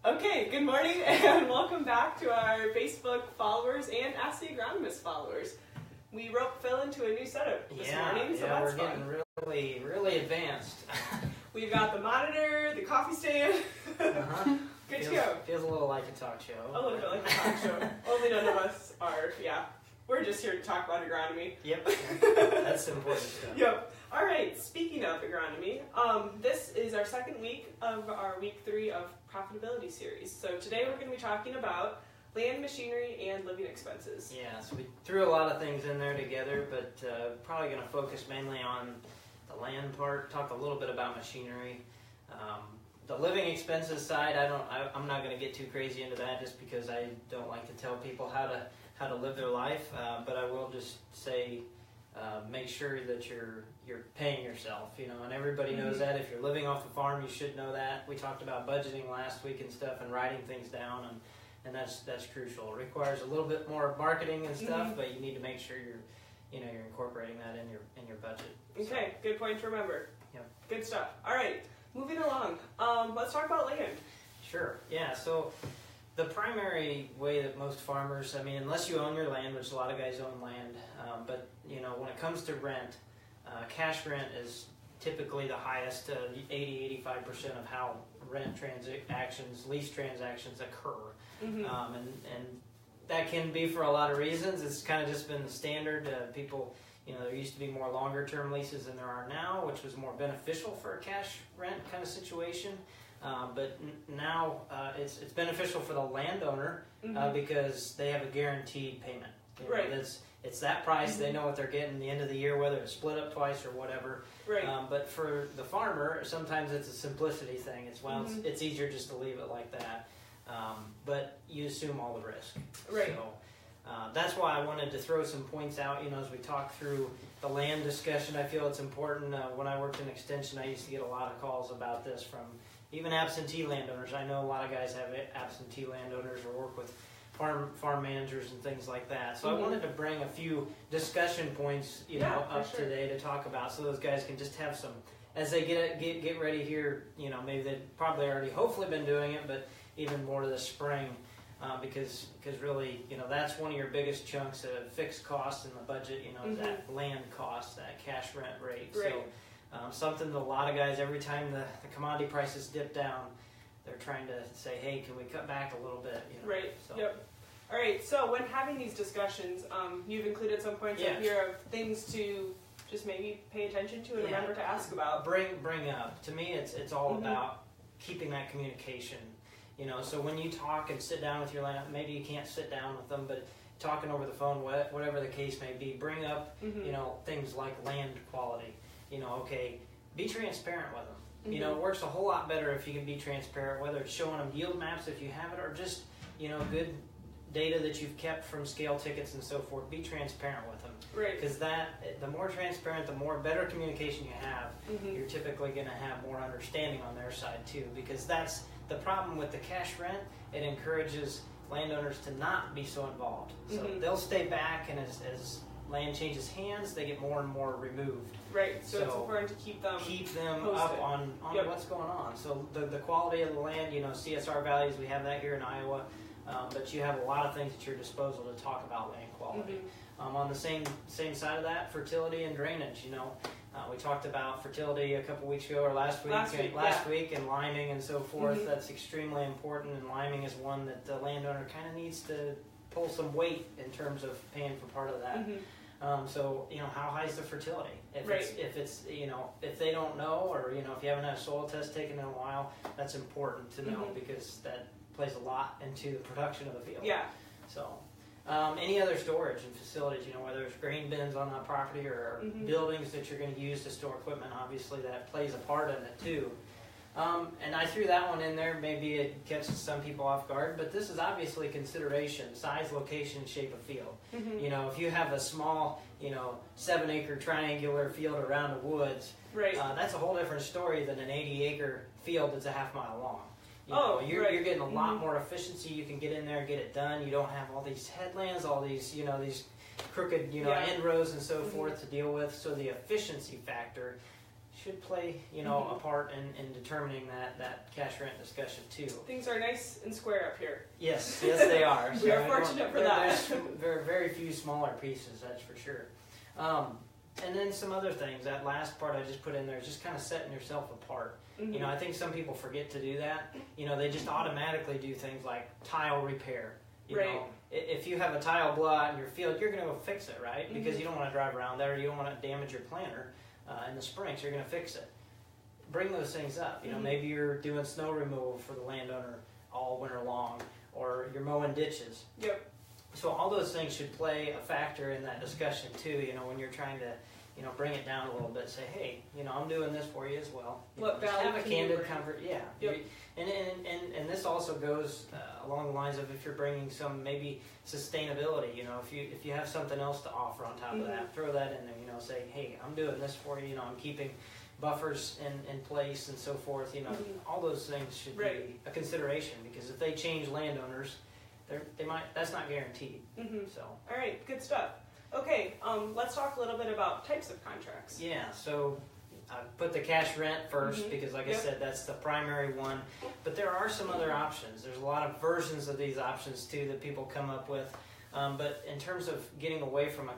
Okay, good morning and welcome back to our Facebook followers and Ask the Agronomist followers. We roped Phil into a new setup this morning, so that's we're getting really advanced. We've got the monitor, the coffee stand. Good to go. Feels a little like a talk show. A little bit like a talk show. Only none of us are, We're just here to talk about agronomy. Yep, that's important stuff. Yep. All right, speaking of agronomy, this is our second week of our week 3 of Profitability Series. So today we're going to be talking about land, machinery, and living expenses. Yeah, so we threw a lot of things in there together, but probably going to focus mainly on the land part, talk a little bit about machinery. The living expenses side, I'm not going to get too crazy into that just because I don't like to tell people how to live their life, but I will just say make sure that you're paying yourself, and everybody knows that. If you're living off the farm, you should know that. We talked about budgeting last week and stuff and writing things down, and that's crucial. It requires a little bit more marketing and stuff, but you need to make sure you're incorporating that in your budget. Okay, good point to remember. Yep. Good stuff. All right, moving along. Let's talk about land. Sure. Yeah. So the primary way that most farmers, unless you own your land, which a lot of guys own land, but when it comes to rent, cash rent is typically the highest, 80-85% of how rent transactions, lease transactions occur. And that can be for a lot of reasons. It's kind of just been the standard. People, there used to be more longer term leases than there are now, which was more beneficial for a cash rent kind of situation. But now it's beneficial for the landowner because they have a guaranteed payment. Right. It's that price. They know what they're getting at the end of the year, whether it's split up twice or whatever. Right. But for the farmer, sometimes it's a simplicity thing. It's easier just to leave it like that. But you assume all the risk. Right. So that's why I wanted to throw some points out. As we talk through the land discussion, I feel it's important. When I worked in extension, I used to get a lot of calls about this from even absentee landowners. I know a lot of guys have absentee landowners or work with farm managers and things like that. So I wanted to bring a few discussion points, up today to talk about, so those guys can just have some, as they get ready here. Maybe they've probably already hopefully been doing it, but even more this spring, because really, that's one of your biggest chunks of fixed costs in the budget. Is that land cost, that cash rent rate. Right. So something that a lot of guys, every time the commodity prices dip down, they're trying to say, hey, can we cut back a little bit? Right. So. Yep. All right. So when having these discussions, you've included some points up here of things to just maybe pay attention to and remember to ask about. Bring up. To me, it's all about keeping that communication. So when you talk and sit down with your land, maybe you can't sit down with them, but talking over the phone, whatever the case may be, bring up things like land quality. Okay, be transparent with them. It works a whole lot better if you can be transparent, whether it's showing them yield maps if you have it, or just, good data that you've kept from scale tickets and so forth. Be transparent with them. Right. Because the more transparent, the better communication you have, you're typically going to have more understanding on their side too. Because that's the problem with the cash rent. It encourages landowners to not be so involved. So they'll stay back, and as land changes hands, they get more and more removed. Right, so it's important to keep them posted. Up on what's going on. So the quality of the land, CSR values, we have that here in Iowa, but you have a lot of things at your disposal to talk about land quality. On the same side of that, fertility and drainage. We talked about fertility a couple weeks ago, or last week, and liming and so forth. That's extremely important, and liming is one that the landowner kind of needs to pull some weight in terms of paying for part of that. So how high is the fertility? If they don't know, or if you haven't had a soil test taken in a while, that's important to know because that plays a lot into the production of the field. Yeah. So any other storage and facilities, whether it's grain bins on that property or buildings that you're going to use to store equipment, obviously that plays a part in it too. And I threw that one in there. Maybe it catches some people off guard, but this is obviously consideration: size, location, shape of field. If you have a small, 7-acre triangular field around the woods, that's a whole different story than an 80-acre field that's a half mile long. You're getting a lot more efficiency. You can get in there and get it done. You don't have all these headlands, all these, these crooked, end rows and so forth to deal with. So the efficiency factor should play, you know, a part in determining that cash rent discussion too. Things are nice and square up here. Yes, they are. We are fortunate for that. There's very few smaller pieces, that's for sure. And then some other things. That last part I just put in there is just kind of setting yourself apart. You know, I think some people forget to do that. You know, they just automatically do things like tile repair. You know, if you have a tile blowout in your field, you're going to go fix it, right? Because you don't want to drive around there. You don't want to damage your planter in the spring, so you're going to fix it. Bring those things up. You know, maybe you're doing snow removal for the landowner all winter long, or you're mowing ditches. Yep. So all those things should play a factor in that discussion too. You know, when you're trying to, you know, bring it down a little bit. Say, hey, you know, I'm doing this for you as well. What just value have a can you candid bring? comfort. Yeah. Yep. And this also goes along the lines of if you're bringing some maybe sustainability. You know, if you have something else to offer on top of that, throw that in there. You know, say, hey, I'm doing this for you. You know, I'm keeping buffers in place and so forth. You know, all those things should be a consideration, because if they change landowners, they might. That's not guaranteed. So. All right, good stuff. Okay, let's talk a little bit about types of contracts. Yeah, so I put the cash rent first because, like I said, that's the primary one. But there are some other options. There's a lot of versions of these options too that people come up with. But in terms of getting away from a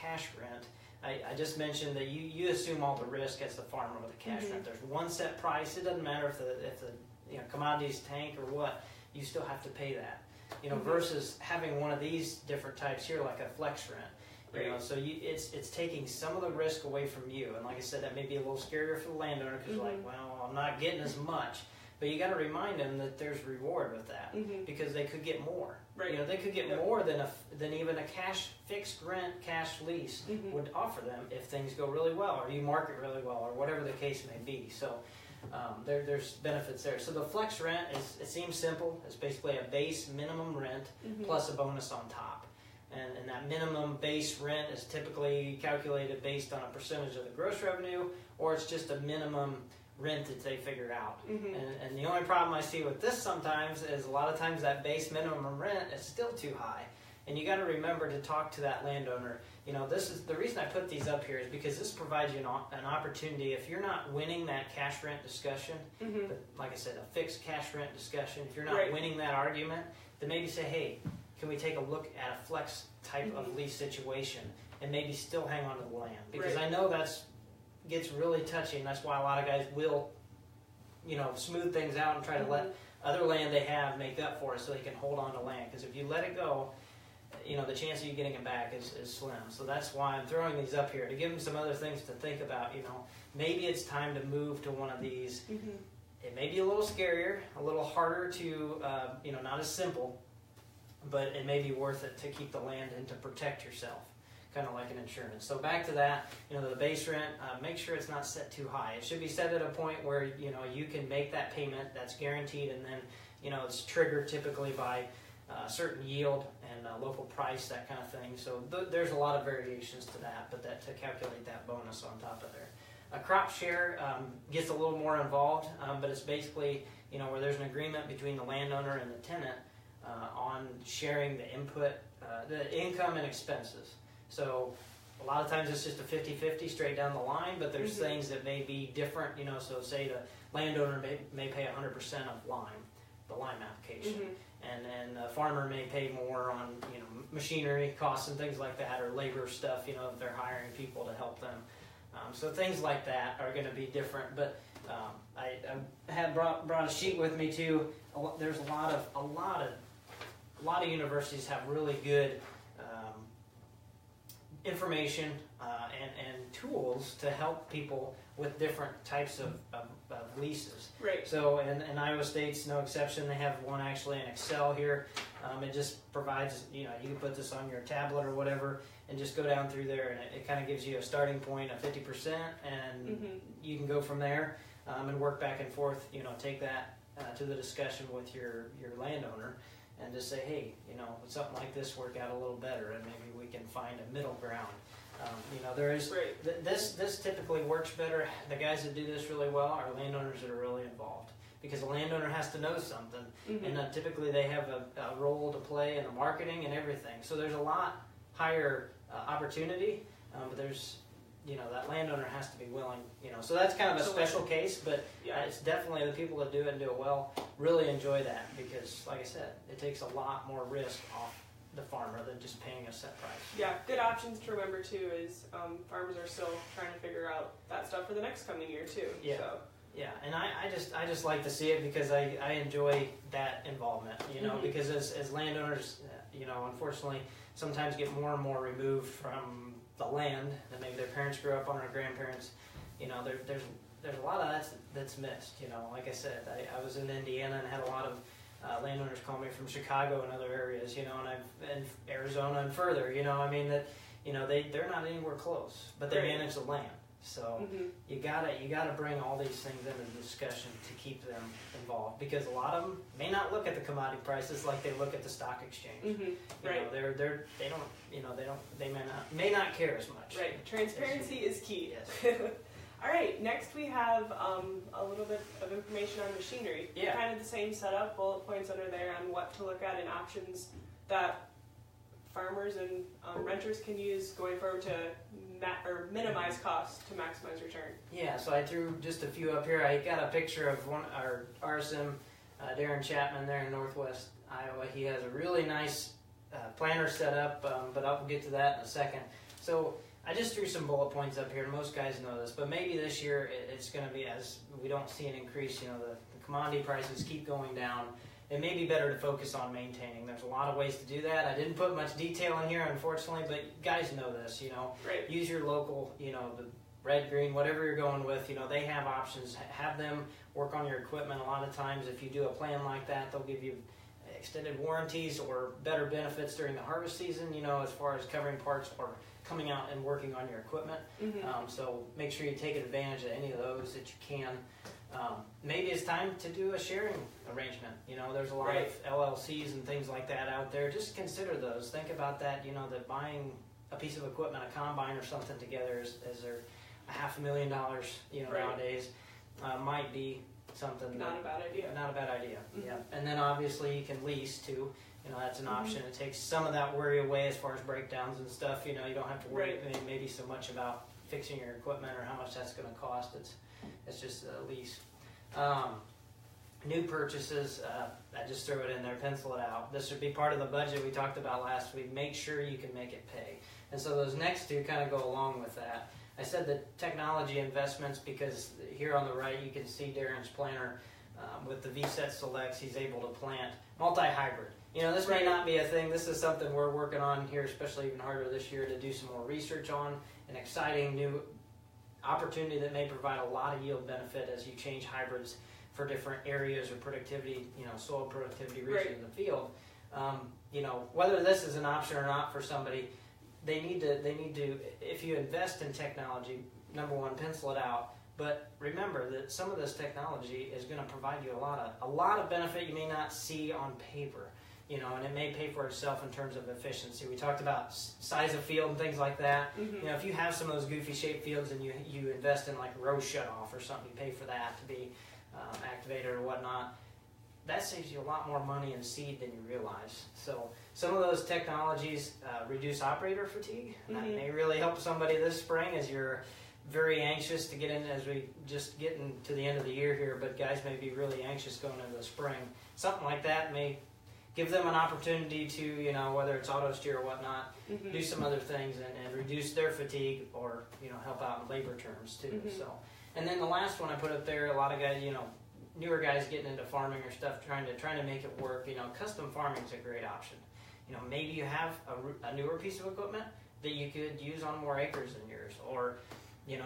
cash rent, I just mentioned that you assume all the risk as the farmer with a cash rent. There's one set price. It doesn't matter if the commodities tank or what. You still have to pay that. You know, versus having one of these different types here, like a flex rent. You know, so it's taking some of the risk away from you. And like I said, that may be a little scarier for the landowner because like, well, I'm not getting as much. But you got to remind them that there's reward with that because they could get more. Right. You know, they could get more than even a cash fixed rent, cash lease would offer them if things go really well, or you market really well, or whatever the case may be. So there's benefits there. So the flex rent it seems simple. It's basically a base minimum rent plus a bonus on top. And that minimum base rent is typically calculated based on a percentage of the gross revenue, or it's just a minimum rent that they figure out. And the only problem I see with this sometimes is a lot of times that base minimum rent is still too high. And you got to remember to talk to that landowner. You know, this is the reason I put these up here is because this provides you an opportunity. If you're not winning that cash rent discussion, but like I said, a fixed cash rent discussion, if you're not winning that argument, then maybe say, hey, can we take a look at a flex type of lease situation and maybe still hang on to the land? Because I know gets really touchy, and that's why a lot of guys will, you know, smooth things out and try to let other land they have make up for it so they can hold on to land. Because if you let it go, you know, the chance of you getting it back is slim. So that's why I'm throwing these up here to give them some other things to think about. You know, maybe it's time to move to one of these. It may be a little scarier, a little harder to, you know, not as simple, but it may be worth it to keep the land and to protect yourself, kind of like an insurance. So back to that, you know, the base rent, make sure it's not set too high. It should be set at a point where, you know, you can make that payment that's guaranteed, and then, you know, it's triggered typically by a certain yield and local price, that kind of thing. So there's a lot of variations to that, but to calculate that bonus on top of there. A crop share gets a little more involved, but it's basically, you know, where there's an agreement between the landowner and the tenant on sharing the input, the income and expenses. So a lot of times it's just a 50-50 straight down the line, but there's things that may be different, you know, so say the landowner may pay 100% of the lime application, and the farmer may pay more on, you know, machinery costs and things like that, or labor stuff, you know, if they're hiring people to help them. So things like that are going to be different, but I had brought a sheet with me too. There's a lot of universities have really good information and tools to help people with different types of leases. Right. So, and Iowa State's no exception. They have one actually in Excel here. It just provides, you know, you can put this on your tablet or whatever and just go down through there, and it kind of gives you a starting point of 50%, and you can go from there and work back and forth, you know, take that to the discussion with your landowner and just say, hey, you know, would something like this work out a little better, and maybe we can find a middle ground. You know, there is this typically works better. The guys that do this really well are landowners that are really involved, because the landowner has to know something, and typically they have a role to play in the marketing and everything. So there's a lot higher opportunity, but there's that landowner has to be willing, so that's kind of a special case, but Yeah. it's definitely the people that do it and do it well really enjoy that because, like I said, it takes a lot more risk off the farmer than just paying a set price. Yeah, good options to remember too is farmers are still trying to figure out that stuff for the next coming year too. Yeah. So. Yeah, and I just like to see it because I enjoy that involvement, because as landowners, unfortunately, sometimes get more and more removed from the land that maybe their parents grew up on or grandparents. There's a lot of that's missed. Like I said, I was in Indiana and had a lot of landowners call me from Chicago and other areas, and I've been Arizona and further. They're not anywhere close, but they manage the land. So you gotta bring all these things into discussion to keep them involved because a lot of them may not look at the commodity prices like they look at the stock exchange. Right. They may not care as much. Right. Transparency is key. Yes. All right. Next we have a little bit of information on machinery. Yeah. Kind of the same setup, bullet points under there on what to look at and options that farmers and renters can use going forward to minimize costs to maximize return. Yeah, so I threw just a few up here. I got a picture of our RSM, Darren Chapman there in Northwest Iowa. He has a really nice planter set up, but I'll get to that in a second. So I just threw some bullet points up here, and most guys know this, but maybe this year it's going to be, as we don't see an increase, the commodity prices keep going down. It may be better to focus on maintaining. There's a lot of ways to do that. I didn't put much detail in here, unfortunately, but guys know this, Right. Use your local, the red, green, whatever you're going with, they have options. Have them work on your equipment. A lot of times, if you do a plan like that, they'll give you extended warranties or better benefits during the harvest season, as far as covering parts or coming out and working on your equipment. So make sure you take advantage of any of those that you can. Maybe it's time to do a sharing arrangement. There's a lot of LLCs and things like that out there. Just consider those. Think about that, that buying a piece of equipment, a combine or something together as they're $500,000, nowadays, might be something. Not a bad idea. Not a bad idea, yeah. And then obviously you can lease too. That's an option. It takes some of that worry away as far as breakdowns and stuff. You don't have to worry maybe so much about fixing your equipment or how much that's going to cost. It's just a lease. New purchases, I just throw it in there, pencil it out. This would be part of the budget we talked about last week. Make sure you can make it pay. And so those next two kind of go along with that. I said the technology investments because here on the right you can see Darren's planter with the VSET selects. He's able to plant multi-hybrid. This may not be a thing. This is something we're working on here, especially even harder this year to do some more research on. An exciting new opportunity that may provide a lot of yield benefit as you change hybrids for different areas or productivity, soil productivity regions in the field. Whether this is an option or not for somebody, they need to, if you invest in technology, number one, pencil it out. But remember that some of this technology is going to provide you a lot of benefit you may not see on paper. And it may pay for itself in terms of efficiency. We talked about size of field and things like that. If you have some of those goofy shaped fields and you invest in like a row shutoff or something, you pay for that to be activated or whatnot, that saves you a lot more money in seed than you realize. So some of those technologies reduce operator fatigue. That may really help somebody this spring as you're very anxious to get in as we just getting to the end of the year here, but guys may be really anxious going into the spring. Something like that may give them an opportunity to, whether it's auto steer or whatnot, do some other things and reduce their fatigue or, help out in labor terms too. So, and then the last one I put up there, a lot of guys, newer guys getting into farming or stuff, trying to make it work. Custom farming is a great option. Maybe you have a newer piece of equipment that you could use on more acres than yours, or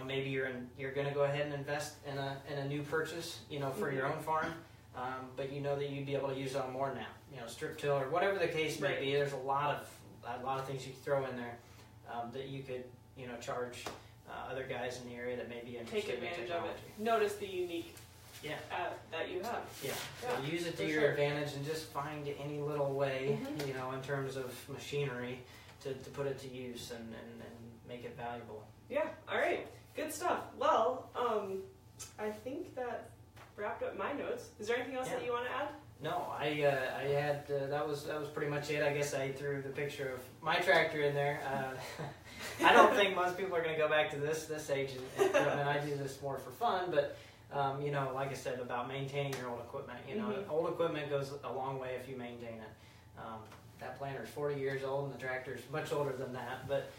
maybe you're going to go ahead and invest in a new purchase, for your own farm, but that you'd be able to use it on more now. Strip till or whatever the case may be. There's a lot of things you can throw in there that you could charge other guys in the area that may be interested. Take advantage of it. Notice the unique that you have. Yeah. So use it to your advantage and just find any little way in terms of machinery to put it to use and make it valuable. Yeah. All right. Good stuff. Well, I think that wrapped up my notes. Is there anything else that you want to add? No, I had that was pretty much it. I guess I threw the picture of my tractor in there. I don't think most people are going to go back to this age, and I do this more for fun. But you know, like I said about maintaining your old equipment. You know, old equipment goes a long way if you maintain it. That planter is 40 years old, and the tractor is much older than that. But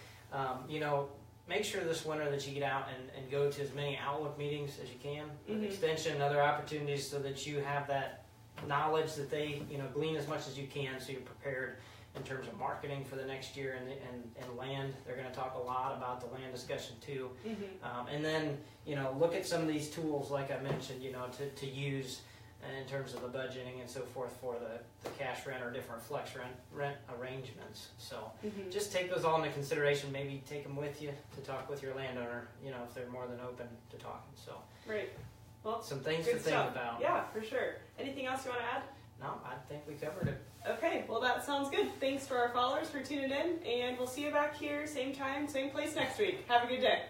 you know, make sure this winter that you get out and go to as many Outlook meetings as you can, with extension and other opportunities, so that you have that knowledge that they, you know, glean as much as you can, so you're prepared in terms of marketing for the next year and land. They're going to talk a lot about the land discussion too. And then, you know, look at some of these tools like I mentioned, you know, to use in terms of the budgeting and so forth for the cash rent or different flex rent arrangements. So just take those all into consideration. Maybe take them with you to talk with your landowner, you know, if they're more than open to talking. So Right. Well, some things to think about. Yeah, for sure. Anything else you want to add? No, I think we covered it. Okay, well that sounds good. Thanks to our followers for tuning in, and we'll see you back here, same time, same place next week. Have a good day.